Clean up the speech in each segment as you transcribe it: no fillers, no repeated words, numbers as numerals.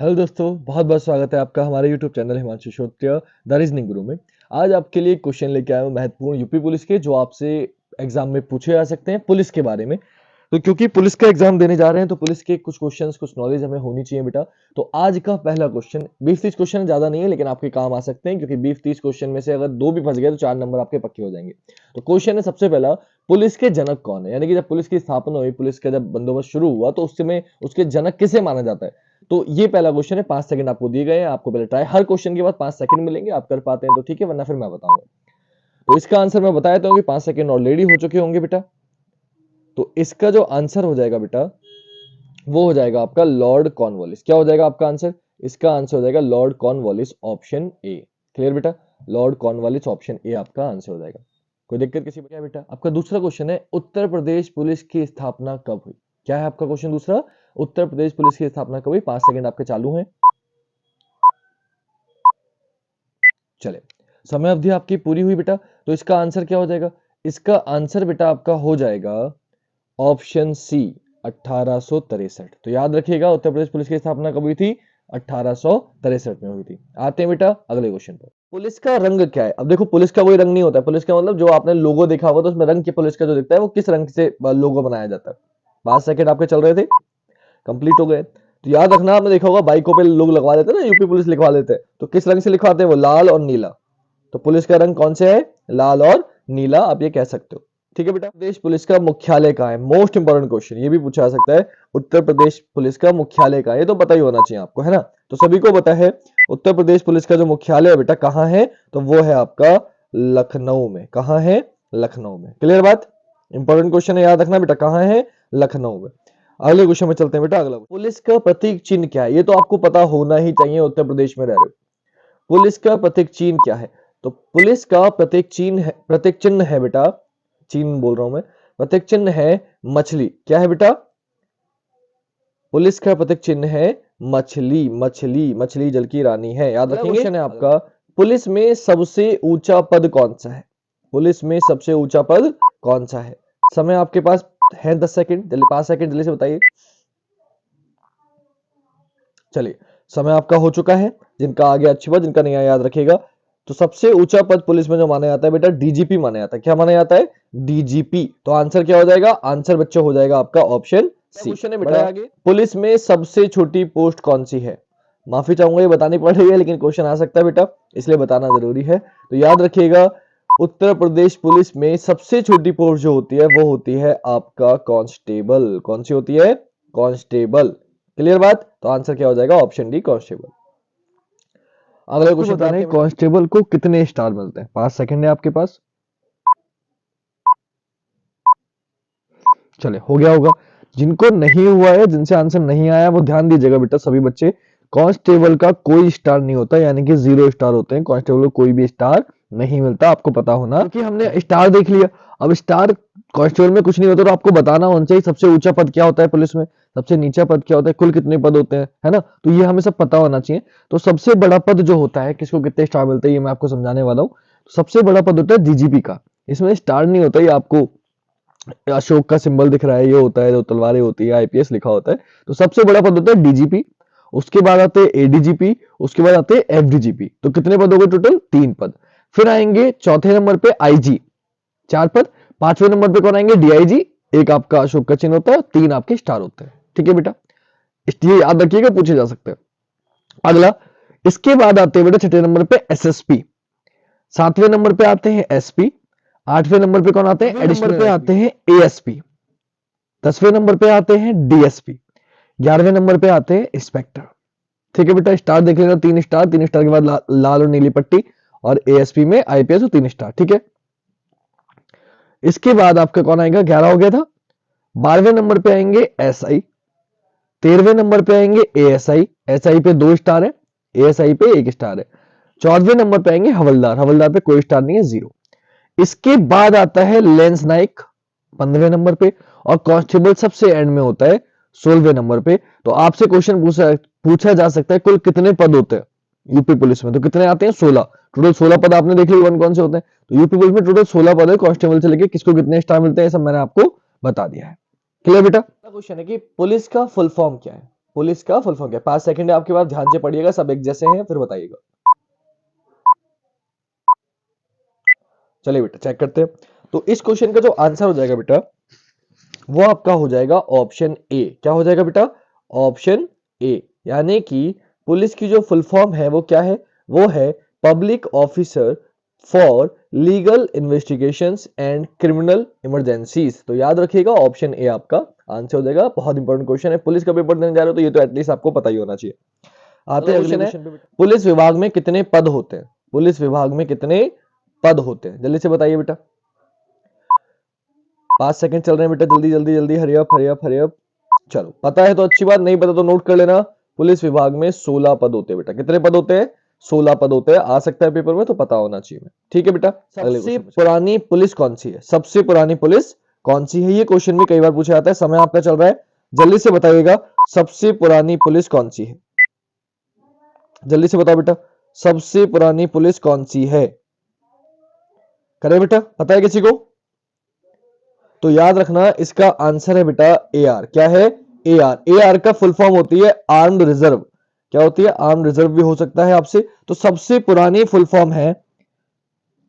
Hello दोस्तों, बहुत बहुत स्वागत है आपका हमारे YouTube channel Himanshu Shrotriya the reasoning गुरु में। आज आपके लिए क्वेश्चन लेके आया हूँ महत्वपूर्ण यूपी पुलिस के, जो आपसे एग्जाम में पूछे जा सकते हैं पुलिस के बारे में। तो क्योंकि पुलिस का एग्जाम देने जा रहे हैं तो पुलिस के कुछ क्वेश्चंस, कुछ नॉलेज हमें होनी चाहिए बेटा। तो आज का पहला क्वेश्चन 20-30 क्वेश्चन ज्यादा नहीं है, लेकिन आपके काम आ सकते हैं, क्योंकि 20-30 क्वेश्चन में से अगर 2 भी फंस गए तो 4 नंबर आपके पक्के हो जाएंगे। तो क्वेश्चन है सबसे पहला, पुलिस के जनक कौन है? यानी कि जब पुलिस की स्थापना हुई, पुलिस का जब बंदोबस्त शुरू हुआ, तो उस समय उसके जनक किसे माना जाता है? तो ये पहला क्वेश्चन है। 5 सेकंड आपको दिए गए हैं, आपको पहले ट्राई, हर क्वेश्चन के बाद 5 सेकंड मिलेंगे। आप कर पाते हैं तो ठीक है, वरना फिर मैं बताऊंगा। तो इसका आंसर मैं बता देता हूँ कि 5 सेकंड ऑलरेडी हो चुके होंगे बेटा। तो इसका जो आंसर हो जाएगा बेटा, वो हो जाएगा आपका लॉर्ड कॉर्नवालिस। क्या हो जाएगा आपका आंसर? इसका आंसर हो जाएगा Lord Cornwallis, option A. Clear बेटा? लॉर्ड कॉर्नवालिस, ऑप्शन ए आपका आंसर हो जाएगा। कोई दिक्कत किसी क्या बेटा? आपका दूसरा क्वेश्चन है, उत्तर प्रदेश पुलिस की स्थापना कब हुई? क्या है आपका क्वेश्चन दूसरा? उत्तर प्रदेश पुलिस की स्थापना कब हुई? 5 सेकंड आपके चालू हैं। चले, समय अवधि आपकी पूरी हुई बेटा। तो इसका आंसर क्या हो जाएगा? इसका आंसर बेटा आपका हो जाएगा ऑप्शन सी, 1863। तो याद रखिएगा, उत्तर प्रदेश पुलिस की स्थापना कब हुई थी? 1863 में हुई थी। आते हैं बेटा अगले क्वेश्चन पर। पुलिस का रंग क्या है? अब देखो, पुलिस का कोई रंग नहीं होता है। पुलिस का मतलब जो आपने लोगो देखा होगा, तो उसमें रंग की पुलिस का जो दिखता है वो किस रंग से लोगो बनाया जाता है। 5 सेकंड आपके चल रहे थे, कंप्लीट हो गए। तो याद रखना, आपने देखा होगा बाइकों पे लोग लगवा देते हैं ना, यूपी पुलिस लिखवा देते हैं, तो किस रंग से लिखवाते हैं? वो लाल और नीला। तो पुलिस का रंग कौन से है? लाल और नीला, आप ये कह सकते हो। ठीक है बेटा। प्रदेश पुलिस का मुख्यालय कहाँ है? मोस्ट इंपोर्टेंट क्वेश्चन, ये भी पूछा जा सकता है। उत्तर प्रदेश पुलिस का मुख्यालय कहाँ है? ये तो पता ही होना चाहिए आपको, है ना? तो सभी को पता है उत्तर प्रदेश पुलिस का जो मुख्यालय है बेटा कहाँ है, तो वो है आपका लखनऊ में। कहाँ है? लखनऊ में। क्लियर बात? इंपॉर्टेंट क्वेश्चन है, याद रखना बेटा, कहाँ है? लखनऊ में। अगले क्वेश्चन में चलते हैं बेटा। अगला, पुलिस का प्रतीक चिन्ह क्या है? ये तो आपको पता होना ही चाहिए, उत्तर प्रदेश में रह रहे हो। पुलिस का प्रतीक चिन्ह क्या है? तो पुलिस का प्रतीक चिन्ह है बेटा, चिन्ह बोल रहा हूं मैं, प्रतीक चिन्ह है मछली। क्या है बेटा? पुलिस का प्रतीक चिन्ह है मछली। मछली, मछली जल की रानी है, याद रखेंगे। क्वेश्चन है आपका, पुलिस में सबसे ऊंचा पद कौन सा है? पुलिस में सबसे ऊंचा पद कौन सा है? समय आपके पास है 10 सेकंड, जल्दी 5 सेकंड जल्दी से बताइए। चलिए, समय आपका हो चुका है। जिनका आ गया अच्छी बात, जिनका नहीं आया याद रखिएगा। तो सबसे ऊंचा पद पुलिस में जो माना जाता है बेटा, डीजीपी माना जाता है। क्या माना जाता है? डीजीपी। तो आंसर क्या हो जाएगा? आंसर बच्चे हो जाएगा आपका ऑप्शन सी। क्वेश्चन है बेटा आगे, पुलिस में सबसे छोटी पोस्ट कौन सी है? माफी चाहूंगा, ये बतानी पड़ रही है, लेकिन क्वेश्चन आ सकता है बेटा, इसलिए बताना जरूरी है। तो याद रखिएगा, उत्तर प्रदेश पुलिस में सबसे छोटी पोस्ट जो होती है वो होती है आपका कांस्टेबल। कौन सी होती है? कांस्टेबल। क्लियर बात? तो आंसर क्या हो जाएगा? Option D, constable. अगला क्वेश्चन बताना है, कांस्टेबल को कितने स्टार मिलते हैं? 5 सेकंड है आपके पास। चले, हो गया होगा। जिनको नहीं हुआ है, जिनसे आंसर नहीं आया, वो ध्यान दीजिएगा बेटा सभी बच्चे। कांस्टेबल का कोई स्टार नहीं होता, यानी कि 0 स्टार होते हैं। कांस्टेबल को कोई भी स्टार नहीं मिलता, आपको पता होना, क्योंकि हमने स्टार देख लिया। अब स्टार कांस्टेबल में कुछ नहीं होता, तो आपको बताना होना चाहिए सबसे ऊंचा पद क्या होता है पुलिस में, सबसे नीचा पद क्या होता है, कुल कितने पद होते हैं, है ना? तो ये हमें सब पता होना चाहिए। तो सबसे बड़ा पद जो होता है, किसको कितने स्टार मिलते हैं, ये मैं आपको समझाने वाला हूँ। सबसे बड़ा पद होता है डीजीपी का। इसमें स्टार नहीं होता, ये आपको अशोक का सिंबल दिख रहा है, ये होता है, जो तलवारें होती है, आईपीएस लिखा होता है। तो सबसे बड़ा पद होता है डीजीपी। उसके बाद आते हैं एडीजीपी, उसके बाद आते हैं एफडीजीपी। तो कितने पद हो गए टोटल? 3 पद। फिर आएंगे चौथे नंबर पे आईजी, 4 पद। 5वें नंबर पे कौन आएंगे? डीआईजी। एक आपका अशोक का चिन्ह होता है, 3 आपके स्टार होते हैं। ठीक है बेटा, इसलिए याद रखिएगा, पूछे जा सकते हैं। अगला, इसके बाद आते हैं बेटा छठे नंबर पे एसएसपी, 7वें नंबर पे आते हैं एसपी, 8वें नंबर पे कौन आते हैं? एडिशनल पे आते हैं एएसपी, 10वें नंबर पे आते हैं डीएसपी, 11वें नंबर पे आते हैं इंस्पेक्टर। ठीक है बेटा, स्टार देख लेना, 3 स्टार, 3 स्टार के बाद लाल और नीली पट्टी, और एएसपी में आईपीएस और 3 स्टार। ठीक है, इसके बाद आपका कौन आएगा? 11 हो गया था। 12वें नंबर पे आएंगे एसआई, 13वें नंबर पे आएंगे एएसआई, एसआई पे 2 स्टार है, एएसआई पे 1 स्टार है। 14वें नंबर पे आएंगे हवलदार, हवलदार पे कोई स्टार नहीं है, 0। इसके बाद आता है लेंस नाइक 15वें नंबर पे, और कांस्टेबल सबसे एंड में होता है 16वें नंबर पे। तो आपसे क्वेश्चन पूछा जा सकता है कुल कितने पद होते हैं यूपी पुलिस में? तो कितने आते हैं? 16। टोटल 16 पद आपने देख लिया, कौन कौन से होते हैं। तो यूपी पुलिस में टोटल 16 पद है, कांस्टेबल से लेके किसको कितने स्टार मिलते हैं, सब मैंने आपको बता दिया है। क्लियर बेटा? क्वेश्चन है कि पुलिस का फुल फॉर्म क्या है? पुलिस का फुल फॉर्म क्या है? 5 सेकंड है आपके पास, ध्यान से पढ़िएगा, सब एक जैसे हैं, फिर बताइएगा। चलिए बेटा चेक करते हैं। तो इस क्वेश्चन का जो आंसर हो जाएगा बेटा, वो आपका हो जाएगा ऑप्शन ए। क्या हो जाएगा बेटा? Option A. यानी कि पुलिस की जो फुल फॉर्म है वो क्या है? वो है public officer for legal investigations and criminal emergencies. तो याद रखिएगा ऑप्शन ए आपका आंसर हो जाएगा। बहुत इंपॉर्टेंट क्वेश्चन है, पुलिस का पेपर देने जा रहे हो तो ये तो एटलीस्ट आपको पता ही होना चाहिए। आते हैं अगले क्वेश्चन पे। पुलिस विभाग में कितने पद होते हैं? पुलिस विभाग में कितने पद होते हैं? जल्दी से बताइए बेटा। 5 सेकंड चल रहे हैं बेटा, जल्दी जल्दी जल्दी, hurry up hurry up hurry up. चलो पता है तो अच्छी बात, नहीं पता तो नोट कर लेना। पुलिस विभाग में 16 पद होते हैं बेटा। कितने पद होते हैं? 16 पद होते हैं। आ सकता है पेपर में, तो पता होना चाहिए। ठीक है बेटा। सबसे पुरानी पुलिस कौन सी है? सबसे पुरानी पुलिस कौन सी है? ये क्वेश्चन भी कई बार पूछा जाता है। समय आपका चल रहा है, जल्दी से बताइएगा सबसे पुरानी पुलिस कौन सी है? जल्दी से बताओ बेटा, सबसे पुरानी पुलिस कौन सी है? करे बेटा, पता है किसी को? तो याद रखना इसका आंसर है बेटा ए आर। क्या है? A R. ए आर का फुल फॉर्म होती है आर्म्ड रिजर्व। क्या होती है? आर्म्ड रिजर्व भी हो सकता है आपसे। तो सबसे पुरानी फुल फॉर्म है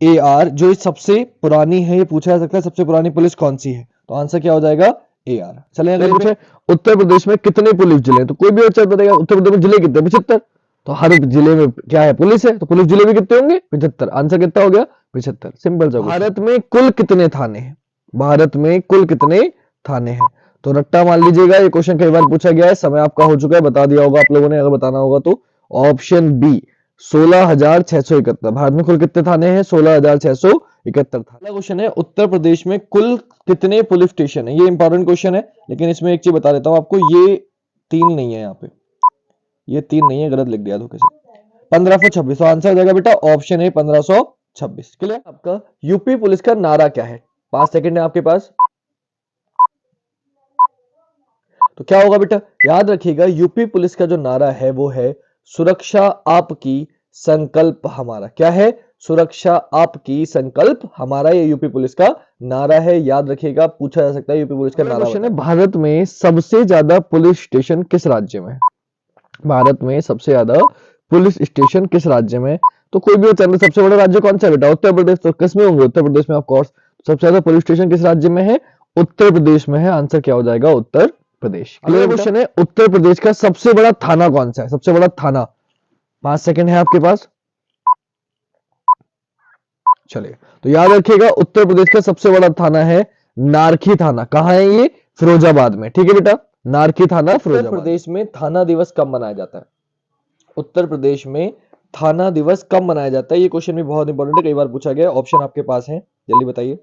ए आर, जो सबसे पुरानी है। ये पूछा जा सकता है सबसे पुरानी पुलिस कौन सी है, तो आंसर क्या हो जाएगा? A R. चलिए अगले पूछे, उत्तर प्रदेश में कितने पुलिस जिले हैं? तो कोई भी बच्चा बताएगा उत्तर प्रदेश में जिले कितने? 75। तो हर जिले में क्या है? पुलिस है, तो पुलिस जिले भी कितने होंगे? 75। आंसर कितना हो गया? 75। सिंपल सा। भारत में कुल कितने थाने हैं? भारत में कुल कितने थाने हैं? तो रट्टा मान लीजिएगा, ये क्वेश्चन कई बार पूछा गया है। समय आपका हो चुका है, बता दिया होगा आप लोगों ने, अगर बताना होगा तो। Option B 16,671। भारत में कुल कितने थाने हैं? 16,671 थाने। अगला क्वेश्चन है, उत्तर प्रदेश में कुल कितने पुलिस स्टेशन है? ये इंपॉर्टेंट क्वेश्चन है, लेकिन इसमें एक चीज बता देता हूं आपको, ये 3 नहीं है यहाँ पे, ये 3 नहीं है, गलत लिख दिया धोखे से। 1526। तो आंसर हो जाएगा बेटा ऑप्शन है 1526। क्लियर? आपका यूपी पुलिस का नारा क्या है? 5 सेकंड है आपके पास। तो क्या होगा बेटा? याद रखिएगा यूपी पुलिस का जो नारा है वो है सुरक्षा आपकी संकल्प हमारा। क्या है? सुरक्षा आपकी संकल्प हमारा। ये यूपी पुलिस का नारा है, याद रखिएगा। पूछा जा सकता है यूपी पुलिस का नारा। क्वेश्चन है, भारत में सबसे ज्यादा पुलिस स्टेशन किस राज्य में है? भारत में सबसे ज्यादा पुलिस स्टेशन किस राज्य में? तो कोई भी चैनल, सबसे बड़ा राज्य कौन सा है बेटा? उत्तर प्रदेश। तो किसमें होंगे? उत्तर प्रदेश में, ऑफ कोर्स। सबसे ज्यादा पुलिस स्टेशन किस राज्य में है? उत्तर प्रदेश में है। आंसर क्या हो जाएगा? उत्तर प्रदेश। अगला क्वेश्चन है, उत्तर प्रदेश का सबसे बड़ा थाना कौन सा है? सबसे बड़ा थाना। 5 सेकंड है आपके पास। चलिए, तो याद रखिएगा उत्तर प्रदेश का सबसे बड़ा थाना है नारखी थाना। कहां है ये? फिरोजाबाद में। ठीक है बेटा, नारखी थाना फिरोजाबाद। उत्तर प्रदेश में थाना दिवस कब मनाया जाता है? उत्तर प्रदेश में थाना दिवस कब मनाया जाता है? ये क्वेश्चन भी बहुत इंपॉर्टेंट है, कई बार पूछा गया है। ऑप्शन आपके पास है, जल्दी बताइए।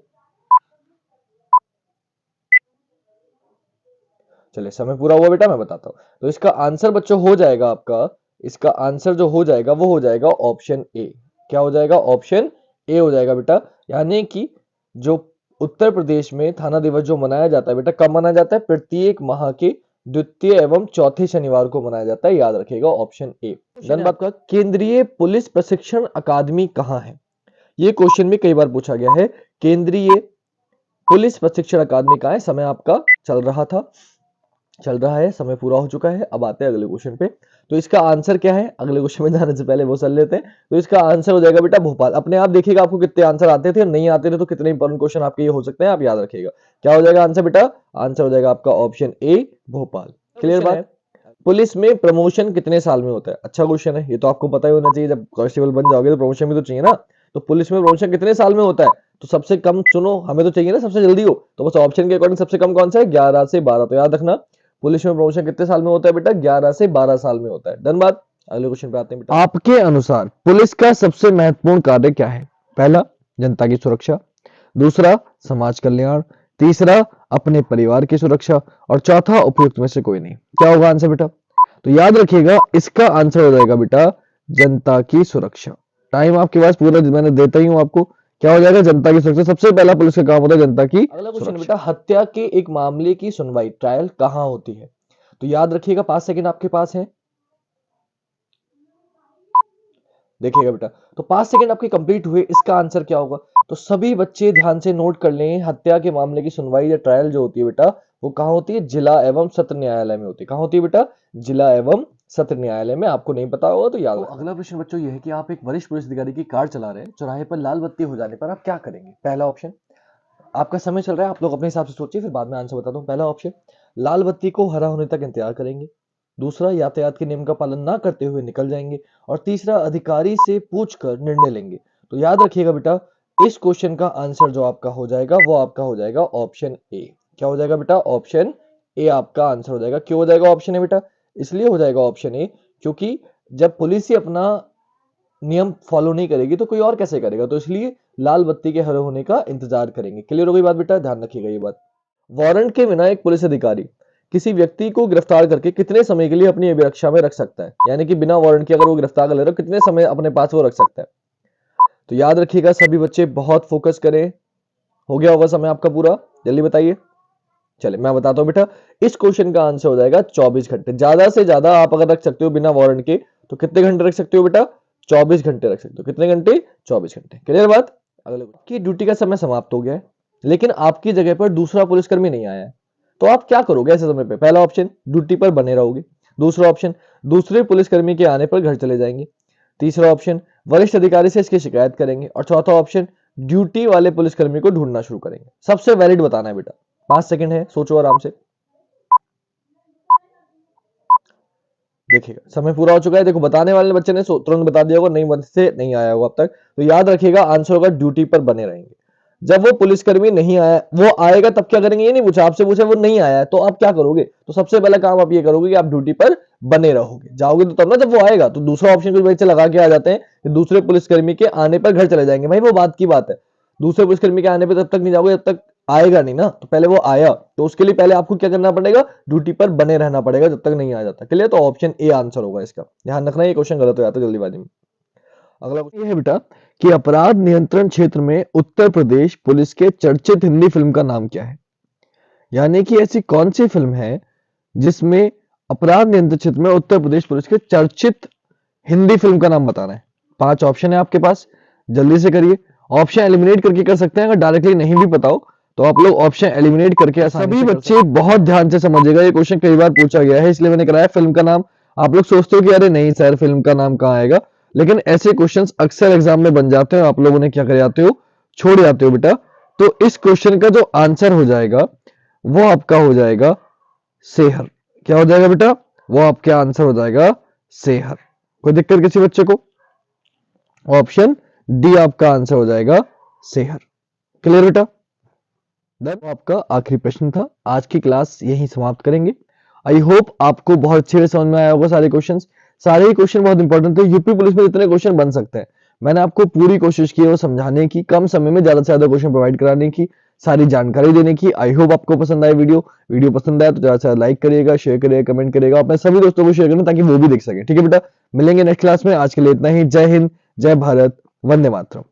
चलिए समय पूरा हुआ बेटा, मैं बताता हूं। तो इसका आंसर बच्चों हो जाएगा आपका, इसका आंसर जो हो जाएगा वो हो जाएगा ऑप्शन ए। क्या हो जाएगा? ऑप्शन ए हो जाएगा बेटा। यानी कि जो उत्तर प्रदेश में थाना दिवस जो मनाया जाता है बेटा, कब मनाया जाता है? प्रत्येक माह के द्वितीय एवं चौथे शनिवार को मनाया जाता है। याद रखिएगा ऑप्शन ए। धन्यवाद। का केंद्रीय पुलिस प्रशिक्षण अकादमी कहां है? ये क्वेश्चन भी कई बार पूछा गया है। केंद्रीय पुलिस प्रशिक्षण अकादमी कहां है? समय आपका चल रहा है, समय पूरा हो चुका है। अब आते हैं अगले क्वेश्चन पे। तो इसका आंसर क्या है? अगले क्वेश्चन में जाने से पहले वो सुन लेते हैं। तो इसका आंसर हो जाएगा बेटा भोपाल। अपने आप देखिएगा आपको कितने आंसर आते थे और नहीं आते थे, तो कितने इंपॉर्टेंट क्वेश्चन आपके ये हो सकते हैं, आप याद रखिएगा। क्या हो जाएगा आंसर बेटा? आंसर हो जाएगा आपका ऑप्शन ए भोपाल। क्लियर बात? पुलिस में प्रमोशन कितने साल में होता है? अच्छा क्वेश्चन है, ये तो आपको पता ही होना चाहिए। जब कांस्टेबल बन जाओगे तो प्रमोशन भी तो चाहिए ना। तो पुलिस में प्रमोशन कितने साल में होता है? तो सबसे कम चुनो, हमें तो चाहिए ना सबसे जल्दी हो। तो बस ऑप्शन के अकॉर्डिंग सबसे कम कौन सा है? 11 से 12। तो याद रखना पुलिस में प्रमोशन कितने साल में होता है बेटा? 11 से 12 साल में होता है। डन बात? अगले क्वेश्चन पे आते हैं बेटा। आपके अनुसार पुलिस का सबसे महत्वपूर्ण कार्य क्या है? पहला, जनता की सुरक्षा। दूसरा, समाज कल्याण। तीसरा, अपने परिवार की सुरक्षा। और चौथा, उपयुक्त में से कोई नहीं। क्या होगा आंसर बेटा? तो याद रखिएगा इसका आंसर हो जाएगा बेटा जनता की सुरक्षा। टाइम आपके पास पूरा मैंने देता ही हूं आपको। क्या हो जाएगा? जनता की सुरक्षा। सबसे पहला पुलिस का काम होता है जनता की। अगला क्वेश्चन बेटा, हत्या के एक मामले की सुनवाई ट्रायल कहां होती है? तो याद रखिएगा 5 सेकंड आपके पास है, देखिएगा बेटा। तो 5 सेकंड आपके कंप्लीट हुए, इसका आंसर क्या होगा? तो सभी बच्चे ध्यान से नोट कर लें, हत्या के मामले की सुनवाई या ट्रायल जो होती है बेटा, वो कहाँ होती है? जिला एवं सत्र न्यायालय में होती है। कहाँ होती है बेटा? जिला एवं सत्र न्यायालय में। आपको नहीं पता होगा तो याद रखना। अगला प्रश्न बच्चों ये है कि आप एक वरिष्ठ पुलिस अधिकारी की कार चला रहे हैं, चौराहे पर लाल बत्ती हो जाने पर आप क्या करेंगे? पहला ऑप्शन, आपका समय चल रहा है, आप लोग अपने हिसाब से सोचिए, फिर बाद में आंसर बता दूं। पहला ऑप्शन, लाल बत्ती को हरा होने तक इंतजार करेंगे। दूसरा, यातायात के नियम का पालन ना करते हुए निकल जाएंगे। और तीसरा, अधिकारी से पूछकर निर्णय लेंगे। तो याद रखिएगा बेटा, इस क्वेश्चन का आंसर जो आपका हो जाएगा वो आपका हो जाएगा ऑप्शन ए। क्या हो जाएगा बेटा? ऑप्शन ए आपका आंसर हो जाएगा। क्यों हो जाएगा ऑप्शन ए बेटा? इसलिए हो जाएगा ऑप्शन ए क्योंकि जब पुलिस ही अपना नियम फॉलो नहीं करेगी तो कोई और कैसे करेगा, तो इसलिए लाल बत्ती के हरे होने का इंतजार करेंगे। क्लियर हो गई बात बेटा? ध्यान रखिएगा ये बात। वारंट के बिना एक पुलिस अधिकारी किसी व्यक्ति को गिरफ्तार करके कितने समय के लिए अपनी अभिरक्षा में रख सकता है? यानी कि बिना वारंट के अगर वो गिरफ्तार कर ले रहा है, कितने समय अपने पास वो रख सकता है? तो याद रखिएगा सभी बच्चे, बहुत फोकस करें। हो गया होगा समय आपका पूरा? जल्दी बताइए। चले मैं बताता हूं बेटा, इस क्वेश्चन का आंसर हो जाएगा 24 घंटे। ज्यादा से ज्यादा आप अगर रख सकते हो बिना वारंट के तो कितने घंटे रख सकते हो बेटा? 24 घंटे रख सकते हो। कितने घंटे? 24 घंटे। क्लियर बात? अगले की ड्यूटी का समय समाप्त हो गया है, लेकिन आपकी जगह पर दूसरा पुलिसकर्मी नहीं आया है, तो आप क्या करोगे ऐसे समय पे? पहला ऑप्शन, ड्यूटी पर बने रहोगे। दूसरा ऑप्शन, दूसरे पुलिसकर्मी के आने पर घर चले जाएंगे। तीसरा ऑप्शन, वरिष्ठ अधिकारी से इसकी शिकायत करेंगे। और चौथा ऑप्शन, ड्यूटी वाले पुलिसकर्मी को ढूंढना शुरू करेंगे। सबसे वैलिड बताना है बेटा। 5 सेकंड है, सोचो आराम से। देखिएगा समय पूरा हो चुका है। देखो बताने वाले बच्चे ने तुरंत बता दिया होगा, नहीं बच्चे से नहीं आया होगा अब तक, तो याद रखिएगा आंसर होगा ड्यूटी पर बने रहेंगे। जब वो पुलिसकर्मी नहीं आया, वो आएगा तब क्या करेंगे ये नहीं पूछा, आपसे पूछा वो नहीं आया तो आप क्या करोगे? तो सबसे पहला काम आप ये करोगे कि आप ड्यूटी पर बने रहोगे। जाओगे तो तब ना जब वो आएगा। तो दूसरा ऑप्शन कुछ बच्चे लगा के आ जाते हैं कि दूसरे पुलिसकर्मी के आने पर घर चले जाएंगे। भाई वो बात की बात है, दूसरे पुलिसकर्मी के आने पर तब तक नहीं जाओगे जब तक आएगा नहीं ना। तो पहले वो आया तो उसके लिए पहले आपको क्या करना पड़ेगा? ड्यूटी पर बने रहना पड़ेगा जब तक नहीं आ जाता। क्लियर? तो ऑप्शन ए आंसर होगा इसका। ध्यान रखना ये क्वेश्चन गलत हो जाता है जल्दीबाजी में। अगला क्वेश्चन ये है बेटा कि अपराध नियंत्रण क्षेत्र में उत्तर प्रदेश पुलिस के चर्चित हिंदी फिल्म का नाम क्या है? यानी कि ऐसी कौन सी फिल्म है जिसमें अपराध नियंत्रण क्षेत्र में उत्तर प्रदेश पुलिस के चर्चित हिंदी फिल्म का नाम बताना है। 5 ऑप्शन है आपके पास, जल्दी से करिए। ऑप्शन एलिमिनेट करके कर सकते हैं, अगर डायरेक्टली नहीं भी पता हो तो आप लोग ऑप्शन एलिमिनेट करके। सभी बच्चे बहुत ध्यान से समझिएगा, ये क्वेश्चन कई बार पूछा गया है इसलिए मैंने कराया फिल्म का नाम। आप लोग सोचते हो कि अरे नहीं सर फिल्म का नाम कहाँ आएगा, लेकिन ऐसे क्वेश्चंस अक्सर एग्जाम में बन जाते हैं, आप लोग उन्हें क्या कर जाते हो? छोड़ जाते हो बेटा। तो इस क्वेश्चन का जो आंसर हो जाएगा वो आपका हो जाएगा सेहर। क्या हो जाएगा बेटा? वो आपका आंसर हो जाएगा सेहर। कोई दिक्कत किसी बच्चे को? ऑप्शन डी आपका आंसर हो जाएगा सेहर। क्लियर बेटा? आपका आखिरी प्रश्न था। आज की क्लास यहीं समाप्त करेंगे। आई होप आपको बहुत अच्छे से समझ में आया होगा सारे क्वेश्चंस। सारे ही क्वेश्चन बहुत इंपॉर्टेंट थे। यूपी पुलिस में जितने क्वेश्चन बन सकते हैं मैंने आपको पूरी कोशिश की है वो समझाने की, कम समय में ज्यादा से ज्यादा क्वेश्चन प्रोवाइड कराने की, सारी जानकारी देने की। आई होप आपको पसंद आए वीडियो पसंद आया तो ज्यादा से ज्यादा लाइक करिएगा, शेयर करिएगा, कमेंट करिएगा, अपने सभी दोस्तों को शेयर करना ताकि वो भी देख सके। ठीक है बेटा? मिलेंगे नेक्स्ट क्लास में। आज के लिए इतना ही। जय हिंद, जय भारत, वंदे मातरम।